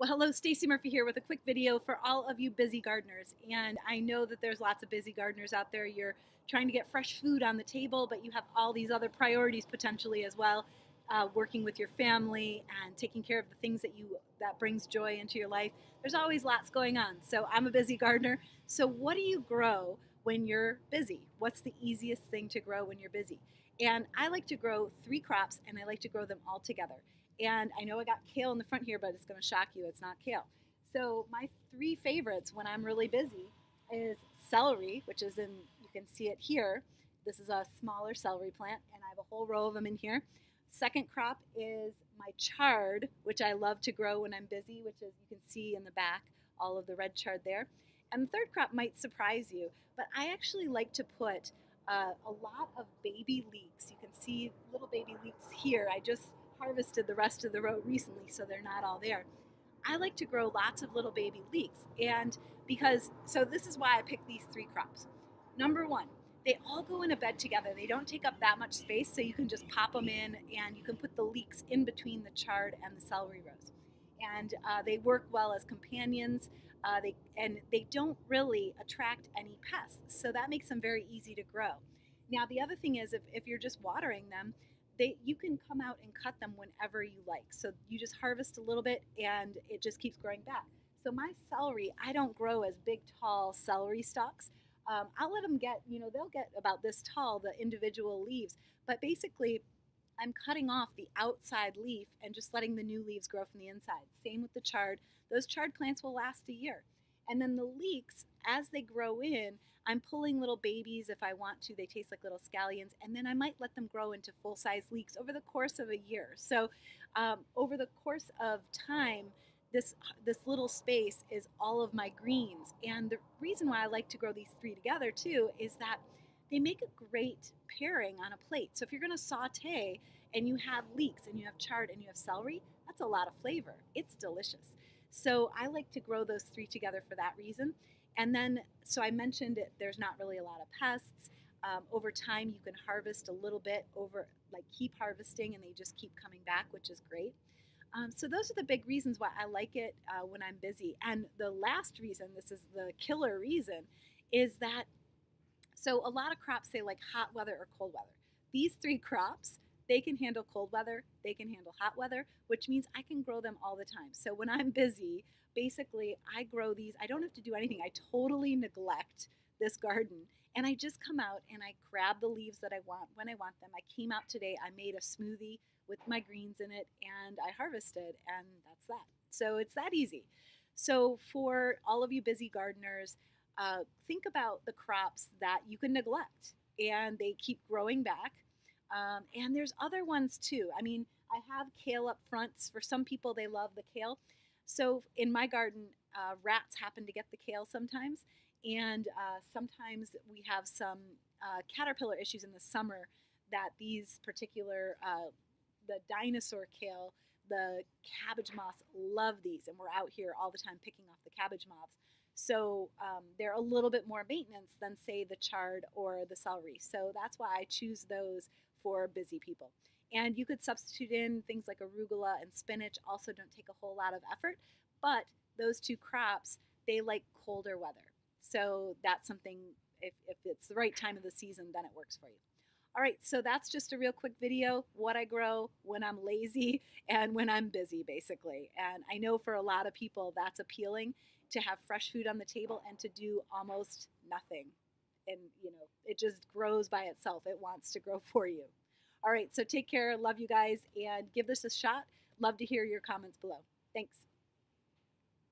Well, hello, Stacey Murphy here with a quick video for all of you busy gardeners. And I know that there's lots of busy gardeners out there. You're trying to get fresh food on the table, but you have all these other priorities potentially as well, working with your family and taking care of the things that brings joy into your life. There's always lots going on. So I'm a busy gardener. So what do you grow when you're busy? What's the easiest thing to grow when you're busy? And I like to grow 3 crops, and I like to grow them all together. And I know I got kale in the front here, but it's going to shock you. It's not kale. So my 3 favorites when I'm really busy is celery, which is you can see it here. This is a smaller celery plant, and I have a whole row of them in here. Second crop is my chard, which I love to grow when I'm busy, which is, you can see in the back, all of the red chard there. And the third crop might surprise you, but I actually like to put a lot of baby leeks. You can see little baby leeks here. I just harvested the rest of the row recently, so they're not all there. I like to grow lots of little baby leeks, and so this is why I picked these 3 crops. Number one, they all go in a bed together. They don't take up that much space, so you can just pop them in, and you can put the leeks in between the chard and the celery rows. And they work well as companions. They don't really attract any pests, so that makes them very easy to grow. Now the other thing is, if you're just watering them, you can come out and cut them whenever you like. So you just harvest a little bit and it just keeps growing back. So my celery, I don't grow as big, tall celery stalks. I'll let them they'll get about this tall, the individual leaves. But basically, I'm cutting off the outside leaf and just letting the new leaves grow from the inside. Same with the chard. Those chard plants will last a year. And then the leeks, as they grow in, I'm pulling little babies if I want to. They taste like little scallions. And then I might let them grow into full-size leeks over the course of a year. So over the course of time, this little space is all of my greens. And the reason why I like to grow these 3 together too is that they make a great pairing on a plate. So if you're going to saute and you have leeks and you have chard and you have celery, that's a lot of flavor. It's delicious. So I like to grow those 3 together for that reason. And then, so I mentioned it, there's not really a lot of pests. Over time, you can harvest a little bit keep harvesting, and they just keep coming back, which is great. So those are the big reasons why I like it when I'm busy. And the last reason, this is the killer reason, is that so a lot of crops say like hot weather or cold weather. These 3 crops, they can handle cold weather, they can handle hot weather, which means I can grow them all the time. So when I'm busy, basically I grow these. I don't have to do anything. I totally neglect this garden. And I just come out and I grab the leaves that I want when I want them. I came out today, I made a smoothie with my greens in it, and I harvested, and that's that. So it's that easy. So for all of you busy gardeners, think about the crops that you can neglect and they keep growing back. And there's other ones too. I mean, I have kale up front. For some people, they love the kale. So in my garden, rats happen to get the kale sometimes. And sometimes we have some caterpillar issues in the summer that these particular, the dinosaur kale, the cabbage moths love these. And we're out here all the time picking off the cabbage moths. So they're a little bit more maintenance than, say, the chard or the celery. So that's why I choose those for busy people. And you could substitute in things like arugula and spinach. Also don't take a whole lot of effort. But those 2 crops, they like colder weather. So that's something, if it's the right time of the season, then it works for you. All right, so that's just a real quick video, what I grow when I'm lazy and when I'm busy, basically. And I know for a lot of people that's appealing, to have fresh food on the table and to do almost nothing. And, it just grows by itself. It wants to grow for you. All right, so take care. Love you guys, and give this a shot. Love to hear your comments below. Thanks.